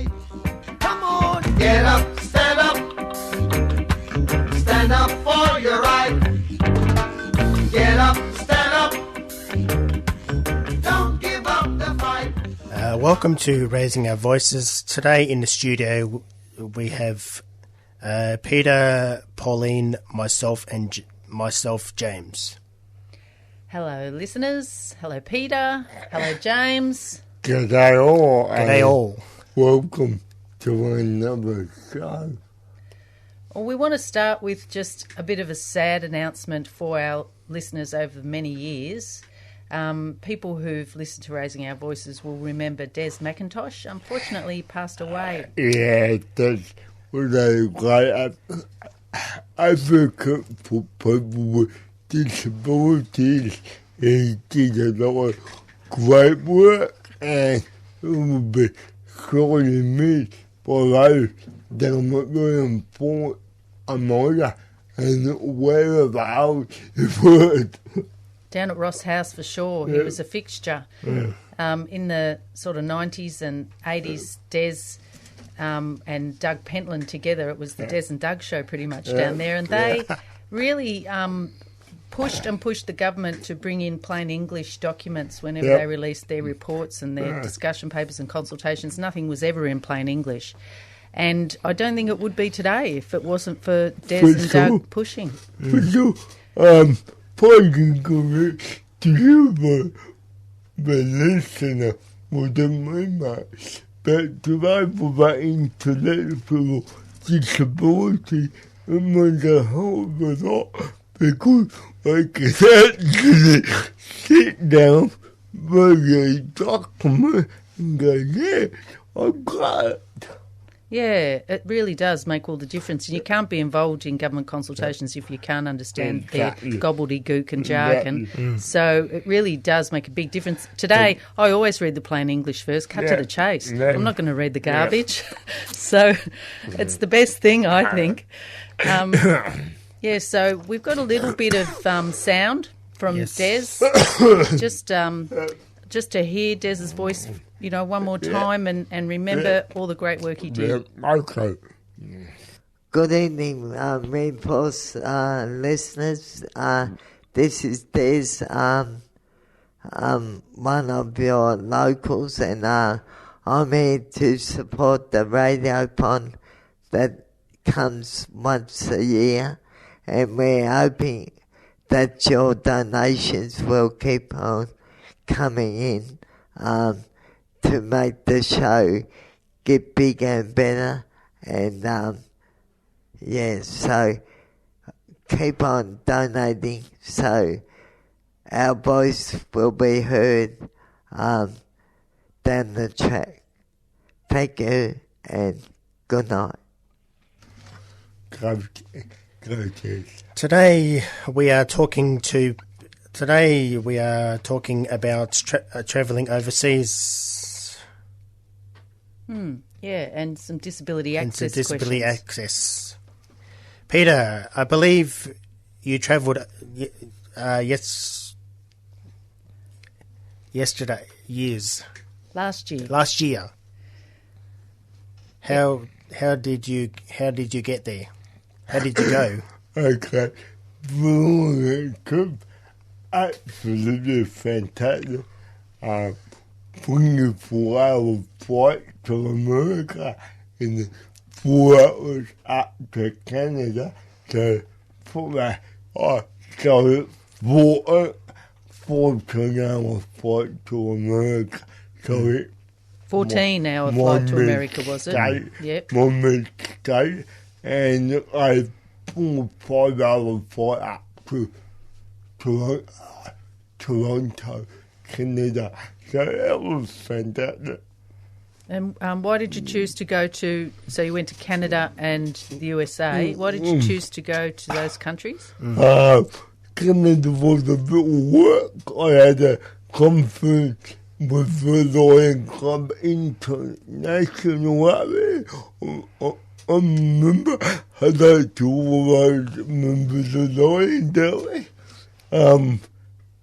right. Come on, get up, stand up. Stand up for your right. Get up, stand up. Don't give up the fight. Welcome to Raising Our Voices. Today in the studio we have Peter, Pauline, myself, James. Hello, listeners. Hello, Peter. Hello, James. G'day all. G'day all. Welcome to another show. Well, we want to start with just a bit of a sad announcement for our listeners over many years. People who've listened to Raising Our Voices will remember Des McIntosh. Unfortunately, passed away. Yeah, Des was a great advocate for people with disabilities. He did a lot of great work, and it will be sorely missed for those that are not very important Amanda and whereabouts the word. Down at Ross House for sure. He was a fixture. In the sort of 90s and 80s, Des and Doug Pentland together, it was the Des and Doug show pretty much down there, and they really pushed the government to bring in plain English documents whenever they released their reports and their discussion papers and consultations. Nothing was ever in plain English. And I don't think it would be today if it wasn't for Des and Doug pushing. For sure. Probably good to you, the listener wouldn't mean much. But to people that intellectual disability, it means a whole lot because they can actually sit down with a document and go, yeah, I've got it. Yeah, it really does make all the difference. And you can't be involved in government consultations if you can't understand their gobbledygook and jargon. So it really does make a big difference. Today, I always read the plain English first, cut to the chase. I'm not going to read the garbage. So it's the best thing, I think. So we've got a little bit of sound from Des. Just to hear Des's voice, one more time and remember all the great work he did. Okay. Good evening, Rainforest listeners. This is Des, one of your locals, and I'm here to support the radiothon that comes once a year, and we're hoping that your donations will keep on coming in to make the show get bigger and better, and so keep on donating so our voice will be heard down the track. Thank you and good night. Today we are talking about travelling overseas. And some disability access access. Peter, I believe you travelled last year. How did you get there? How did you go? Okay. Absolutely fantastic. 24-hour flight to America and 4 hours up to Canada. So for that, I started 14-hour flight to America. So it 14-hour flight to America, was it? Yep. My mistake. And I 5-hour flight up to Toronto, Canada. So that was fantastic. And why did you choose to go to, so you went to Canada and the USA, why did you choose to go to those countries? Canada was a bit of work. I had a conference with the Lion Club International out there. I remember I had to all those members of the Lion Daily.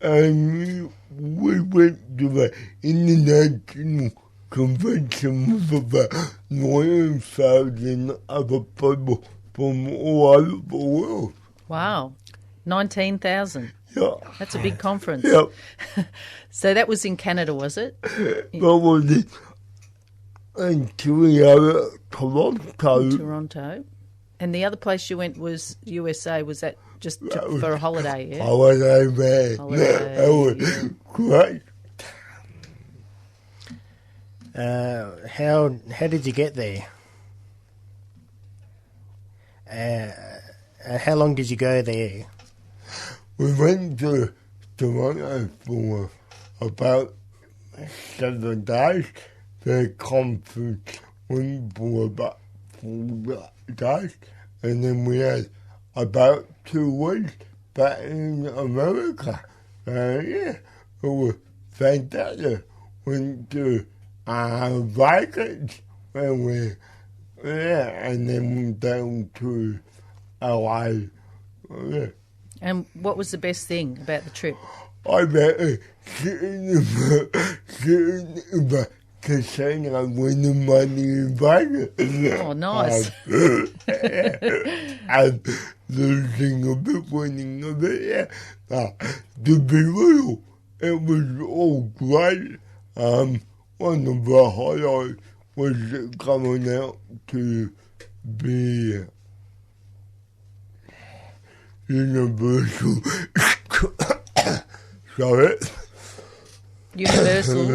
And we went to the international convention with about 9,000 other people from all over the world. Wow. 19,000. Yeah. That's a big conference. Yeah. So that was in Canada, was it? That was it. Until we are Toronto. Toronto. And the other place you went was USA. Was that just for a holiday, yeah? Holiday, man. Holiday, That was great. How did you get there? How long did you go there? We went to Toronto for about 7 days. The conference went for about 4 days. And then we had about 2 weeks back in America. Yeah, it was fantastic. Went to Vegas and and then went down to LA. Yeah. And what was the best thing about the trip? I bet sitting in the casino winning money in Vegas. Oh, nice. And losing a bit, winning a bit, yeah. To be real, it was all great. One of the highlights was coming out to the Universal sorry. Universal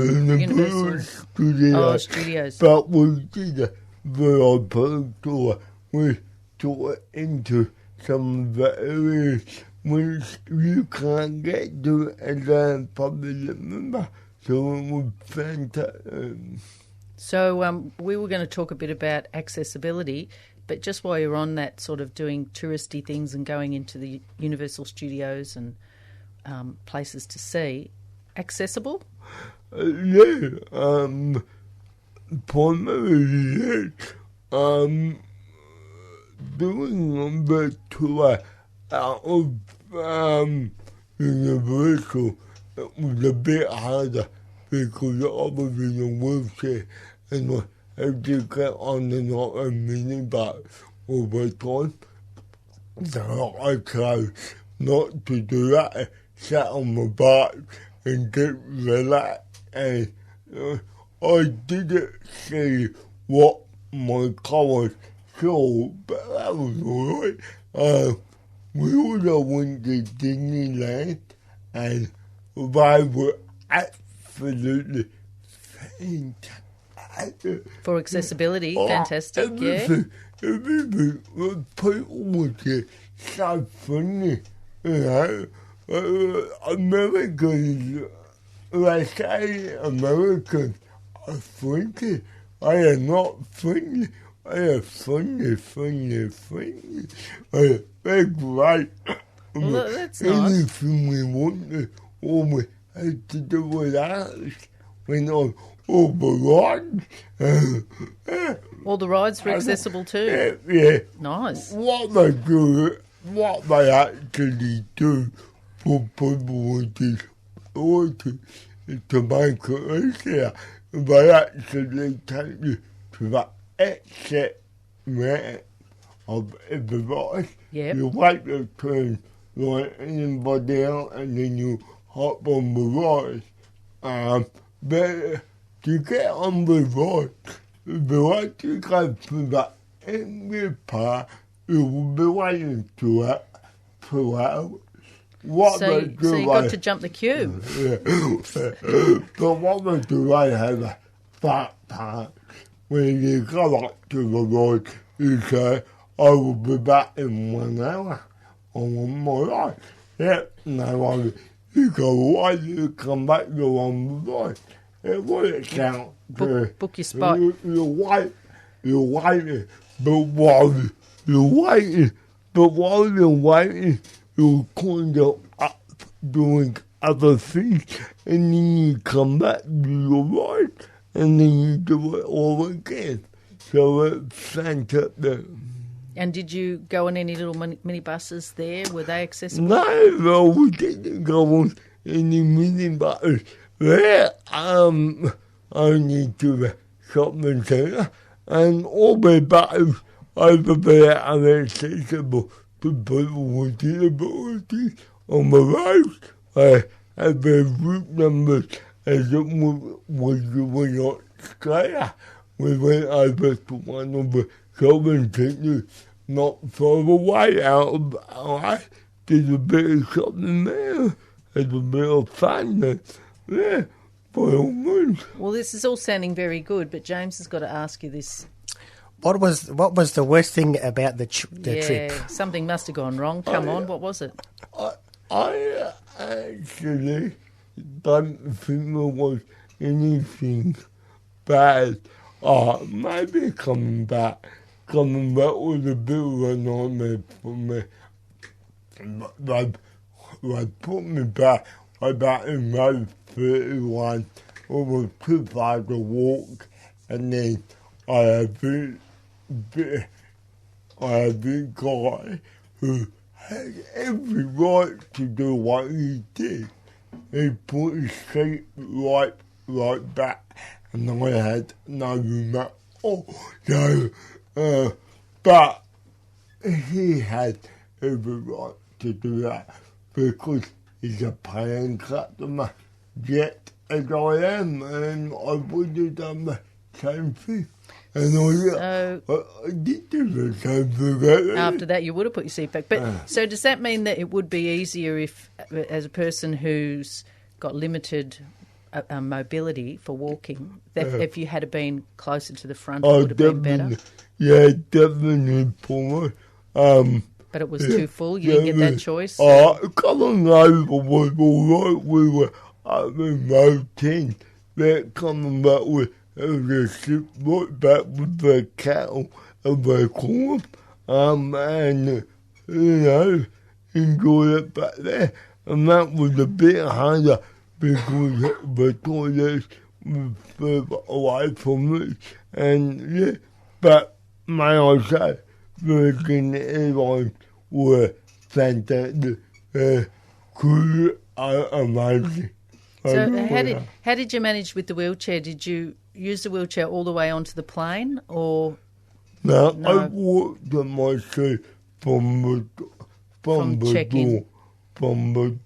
Studios. Oh, studios. But we did a very big tour. We toured into some of the areas which you can't get to as a public member. So it was fantastic. So we were going to talk a bit about accessibility, but just while you're on that sort of doing touristy things and going into the Universal Studios and places to see, accessible? Primarily, doing the tour out of Universal, it was a bit harder because I was in a wheelchair and I had to get on and off a minibus all the time. So I tried not to do that. Sat on my back and get relaxed. And I didn't see what my colours saw, but that was alright. We also went to Disneyland and they were absolutely fantastic. For accessibility, fantastic, everything, everything. People were just so funny, you know. Americans, they say Americans are friendly. I am not friendly. I am funny. They're great. Well, that's nice. Anything we wanted, all we had to do was ask. Went on all the rides. All the rides were accessible too. Yeah. Nice. What they actually do for people with disabilities to make it easier, they actually take you to the exit ramp of the device. Yep. You wait your turn like anybody else and then you hop on the ride. But to get on the ride, if you like to go to the empty part, you will be waiting to it 2 hours. So you got to jump the queue. Yeah. But what they do, they have a fat part. When you go up to the ride, you say, I will be back in 1 hour. On my ride. Yeah, no worries. You go away, you come back, you're on the ride. It works out. Book your spot. You wait, but while you're waiting, you're kind of up doing other things, and then you come back to your ride, and then you do it all again. So it's fantastic. And did you go on any little minibuses there? Were they accessible? No, we didn't go on any minibuses. Yeah, only to the shopping centre, and all the buttons over there are accessible to people with disabilities on the road. I have their route numbers as it was given on Australia. We went over to one of the shopping centres not far away out of LA, did a bit of shopping there, had a bit of fun there. Yeah, by all means. Well, this is all sounding very good, but James has got to ask you this. What was the worst thing about the trip? Something must have gone wrong. Come on, what was it? I actually don't think there was anything bad. Maybe coming back was a bit of a nightmare for me. They put me back about in road 31. It was too far to walk, and then I had this guy who had every right to do what he did. He put his seat right back, and I had no room at all. So, but he had every right to do that because he's a paying customer, yet as I am, and I would have done the same thing. And I did do the same thing. After that, you would have put your seat back. But so does that mean that it would be easier if, as a person who's got limited mobility for walking, that if you had been closer to the front, it would have been better? Yeah, definitely for me. But it was too full. You didn't get that choice. Coming over was all right. We were up in row 10. They're coming back with the ship right back with the cattle of the corn. And enjoy it back there. And that was a bit harder because the toilets were further away from me. And yeah, but may I say, Virgin Airlines were fantastic. Crew are amazing. So how did you manage with the wheelchair? Did you use the wheelchair all the way onto the plane, or no? I walked to my seat from the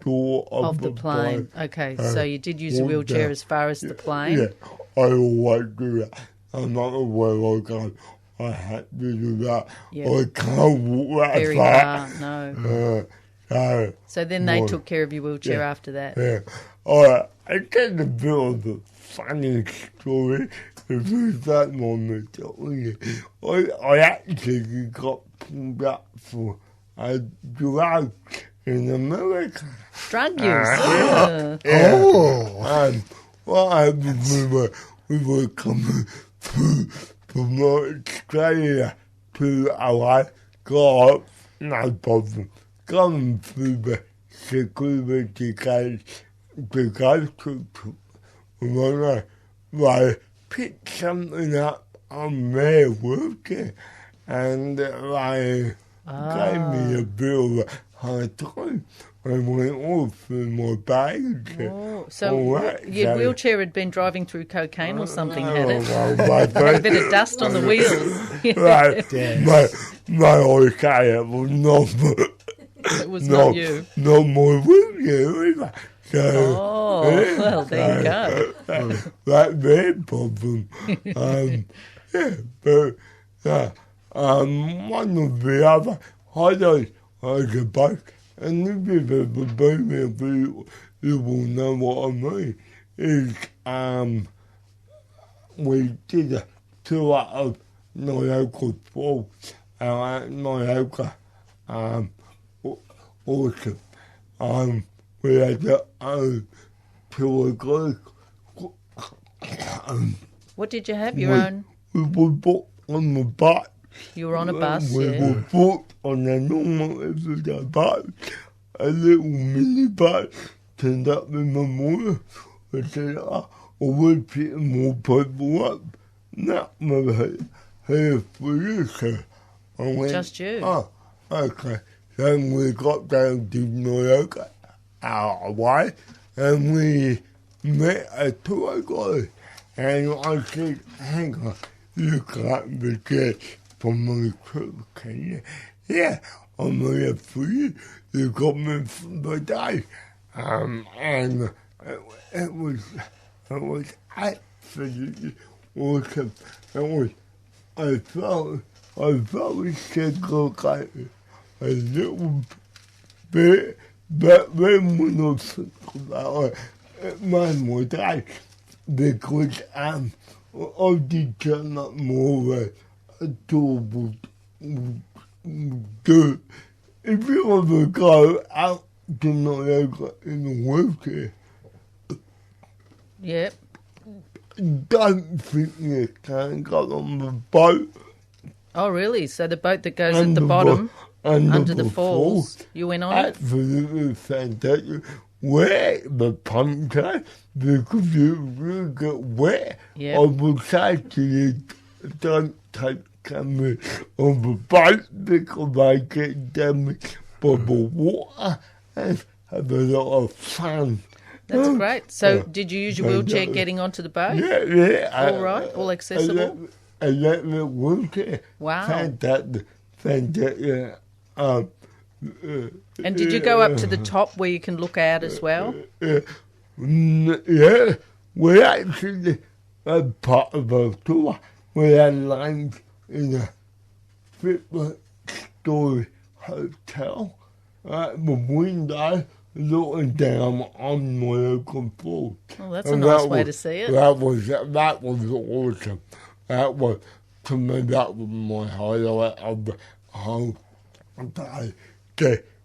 door of the plane. Okay, so you did use a wheelchair as far as the plane. Yeah, I always do that. I'm not aware I go. I had to do that. Yeah. I can't walk that very far. No. So then they took care of your wheelchair after that. Yeah. All right. I get a bit of a funny story. If you don't mind me telling you, I actually got pulled up for a drug in America. Drug use? Yeah. What happened, we were coming through from Australia to LA, got up, no problem. Coming through the security gates to go to when I picked something up on their wheelchair, and they gave me a bit of a hard time. I went all through my baggage. Oh, so your wheelchair had been driving through cocaine or something, had it? Had a bit of dust on the wheels. Right. My wheelchair was not... It was not you. Not my wheelchair either. So, well, there you go. That's their problem. One of the other highlights, I suppose, and if you've ever been there, you will know what I mean, is we did a tour of Niagara Falls, Niagara, awesome. We had our tour group. What did you have, your own? We were booked on the bus. You were on a bus, We were booked on a normal everyday bus. A little mini bus turned up in the morning. We said, we're picking more people up. Now we're here for you, sir. I went, just you? Oh, okay. Then we got down to Niagara, our way, and we met a tour guide. And I said, hang on, you got the gas from my trip, can you? Yeah, I'm here for you. You got me for the day. And it was absolutely awesome. I felt segregated a little bit, but then when I think about it, it made my day because I did turn up more adorable dude. If you ever go out to Niagara in a wheelchair, Yep. don't think you can go on the boat. Oh, really? So the boat that goes at the bottom, under the falls, you went on it? Absolutely fantastic. Where the puncture, because you really get wet. Yep. I would say to you, don't take cameras on the boat because they get damaged by the water and have a lot of fun. That's great. So did you use your wheelchair getting onto the boat? Yeah. All right, all accessible? Electric wheelchair. Wow. Fantastic. And did you go up to the top where you can look out as well? Yeah, we actually had part of our tour. We had lunch in a 50-story hotel at the window looking down on Niagara Falls. Well, that's a nice way to see it. That was awesome. That was, to me, that was my highlight of the whole day.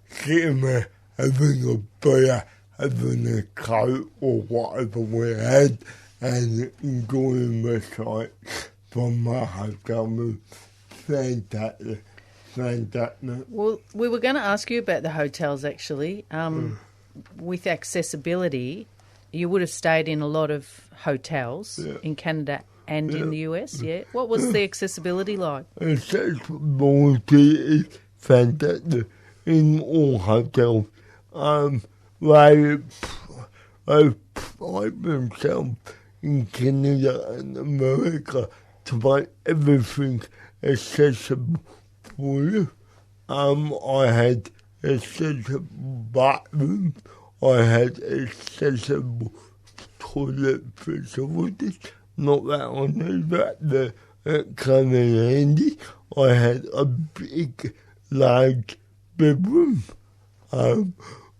Sitting there having a beer, having a coat or whatever we had, and enjoying the sights from my hotel room. Fantastic. Well, we were going to ask you about the hotels, actually. With accessibility, you would have stayed in a lot of hotels in Canada and in the US, yeah? What was the accessibility like? Accessibility is fantastic in all hotels. They pride themselves in Canada and America to make everything accessible for you. I had accessible bathrooms, I had accessible toilet facilities. Not that I need that, it came in handy. I had a big, large bedroom. So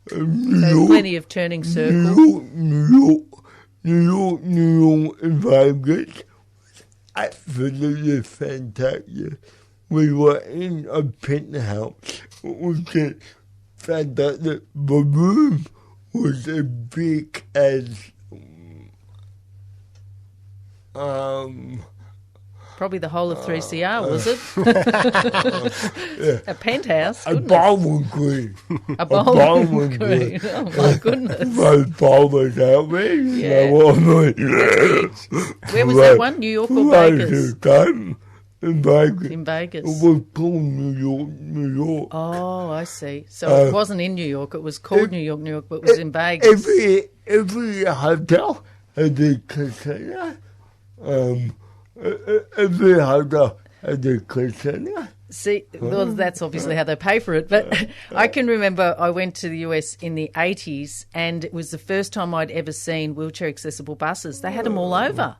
plenty of turning circles. New York, and Vegas was absolutely fantastic. We were in a penthouse. It was just fantastic. The room was as big as Probably the whole of 3CR, was it? A penthouse, a goodness. bowling green. A bowling green. Oh, my goodness. Those bowlers out there, you Yeah. know what I mean? Where was that one, New York or Vegas? In Vegas. In Vegas. It was called New York. Oh, I see. So it wasn't in New York. It was called New York, but it was in Vegas. Every hotel had a casino. Every hotel had a casino. See, well, that's obviously how they pay for it. But I can remember I went to the US in the 80s and it was the first time I'd ever seen wheelchair-accessible buses. They had them all over.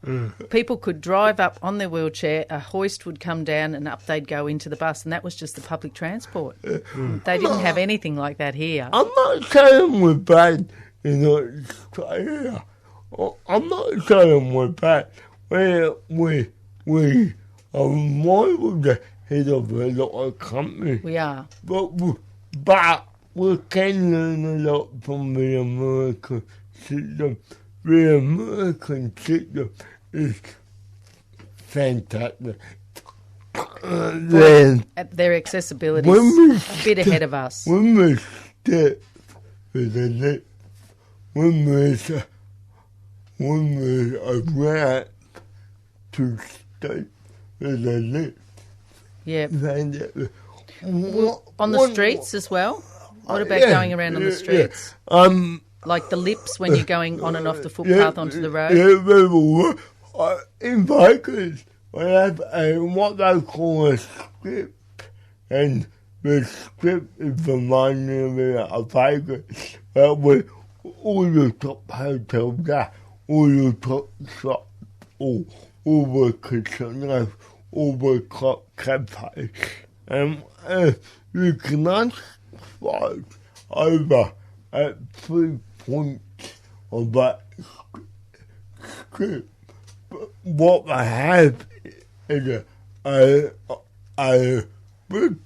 People could drive up on their wheelchair, a hoist would come down and up they'd go into the bus, and that was just the public transport. They didn't have anything like that here. I'm not saying we're bad in Australia. I'm not saying we're bad. We are more the head of a lot of companies. We are. But we can learn a lot from the American system. The American system is fantastic. Their accessibility is a bit ahead of us. When we step with the lift, when we arrive to stay with the lift, Yeah. fantastic. On the streets as well? What about going around on the streets? Yeah. Like the lips when you're going on and off the footpath onto the road? Yeah, very well. in Vegas, we have what they call a script, and the script is reminding me of Vegas, where all the top hotels are, all the top shops, all the casinos, all the club cafes, and you can ask over at 3 points of that script. But what I have is a bridge,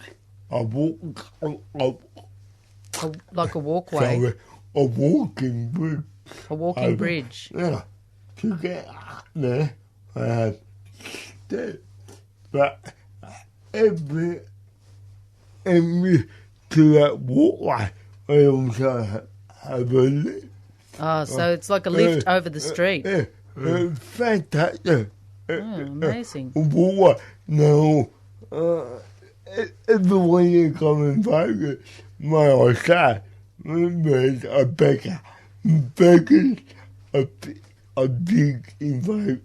Like a walkway, a walking bridge. a walking bridge. Yeah, to get up there, I have steps, but every to that walkway, I also have a lift. Oh, so it's like a lift over the street. Yeah, it's fantastic. Oh, amazing. Walkway. No, everywhere you come in Vegas, may I say, there's a beggar. Beggars are big in Vegas.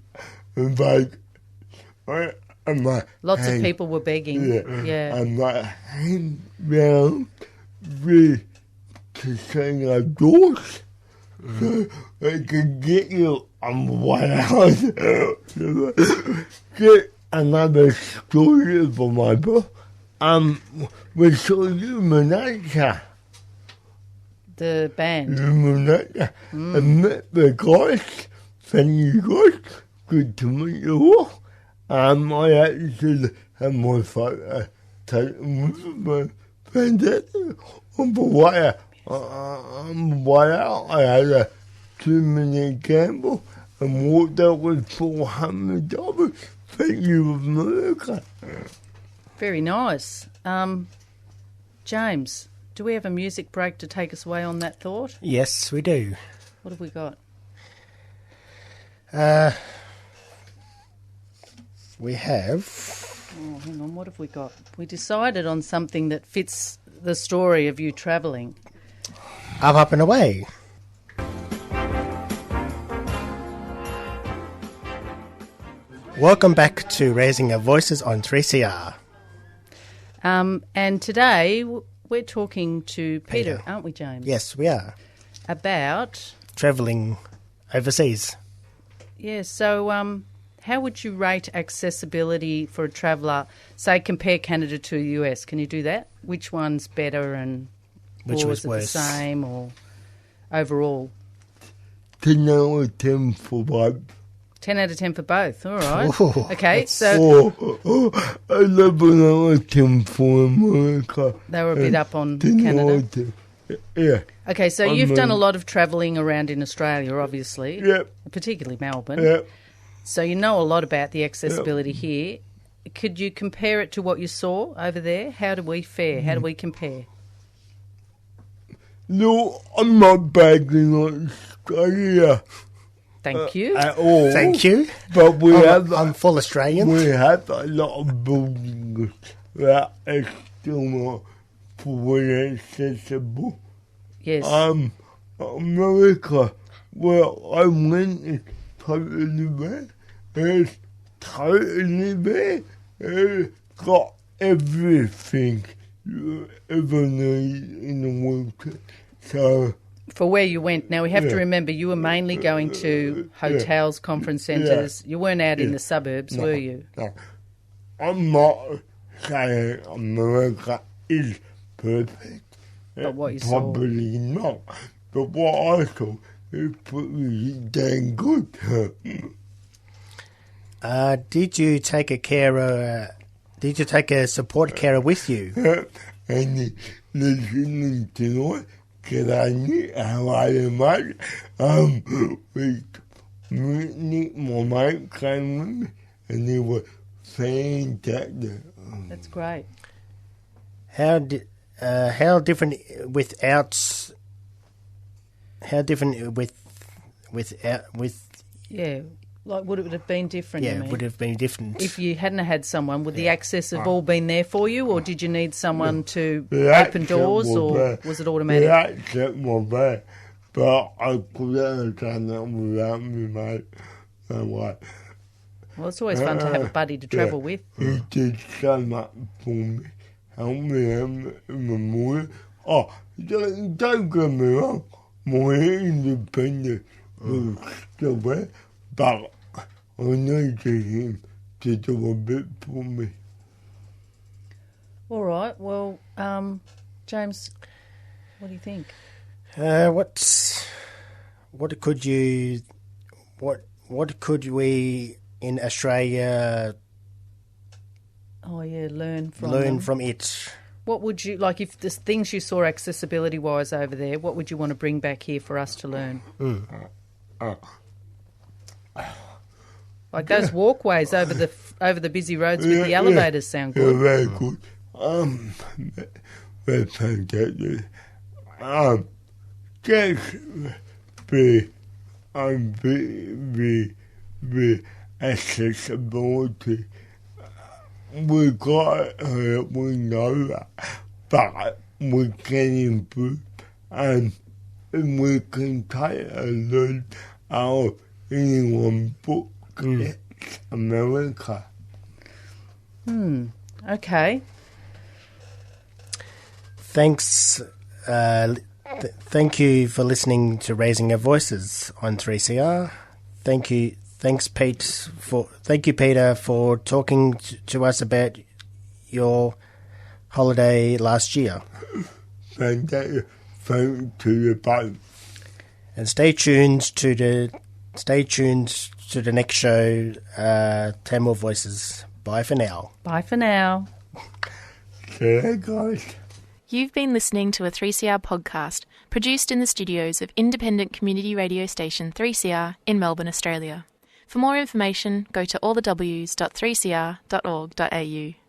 Lots of people were begging. Yeah. And my hand round the casino doors so they can get you on the way out. Get another story for my book. We saw Illuminati. The band. Illuminati. I met the guys. Thank you guys. Good to meet you all. I actually had my photo taken with me. Fantastic. On the way out, I had a 2-minute gamble and walked out with $400. Thank you, America. Very nice. James, do we have a music break to take us away on that thought? Yes, we do. What have we got? We have... Oh, hang on, what have we got? We decided on something that fits the story of you travelling. Up and Away. Welcome back to Raising Our Voices on 3CR. And today we're talking to Peter, aren't we, James? Yes, we are. About... Travelling overseas. Yeah, so how would you rate accessibility for a traveller? Say, compare Canada to the US. Can you do that? Which one's better and Which was is it worse? the same or overall? 10 out of 10 for both. 10 out of 10 for both. All right. Ooh, okay, so 11 out of 10 for America. they were a bit up on 10 out Canada. of 10. Yeah. Okay, so you've done a lot of travelling around in Australia, obviously, Yep. particularly Melbourne. Yep. So you know a lot about the accessibility here. Could you compare it to what you saw over there? How do we fare? How do we compare? No, I'm not bagging on Australia Thank you. at all. Thank you. But I'm full Australian. we have a lot of buildings that are still not fully accessible. Yes. America, where I went, is totally there. It's totally there. It's got everything you ever need in the world. So, For where you went. Now, we have to remember you were mainly going to hotels, conference centres. You weren't out in the suburbs, were you? no, I'm not saying America is perfect. But what you saw. Probably not. But what I saw is pretty dang good. Did you take a carer? Did you take a support carer with you? And listening to it, because I knew how I imagine. Nick, my mate, came with me, and they were fantastic. That's great. How different without? How different with? Yeah. Like, would it have been different? Yeah, you mean? would have been different. If you hadn't had someone, would the access have all been there for you, or did you need someone to The open access doors, was or there. was it automatic? The accent was there, but I couldn't have done that without me, mate. So, Well, it's always fun to have a buddy to travel with. He did so much for me. Help me in the morning. Oh, don't get me wrong. My independence was still there, but I needed him to do a bit for me. All right. Well, James, what do you think? What could we in Australia Oh yeah, learn from learn them. from it? What would you like if there's things you saw accessibility wise over there? What would you want to bring back here for us to learn? Like those walkways over the busy roads with the elevators sound good. Very good. Very fantastic. Just the accessibility. We got it, we know that, but we can improve and we can take a look out in one book. It's America. Okay. Thanks. Thank you for listening to Raising Our Voices on 3CR. Thank you, Peter, for talking to us about your holiday last year. Thank you to you both. And stay tuned to the next show. 10 More Voices. Bye for now. Bye for now. See you guys. You've been listening to a 3CR podcast produced in the studios of independent community radio station 3CR in Melbourne, Australia. For more information, go to allthews.3cr.org.au.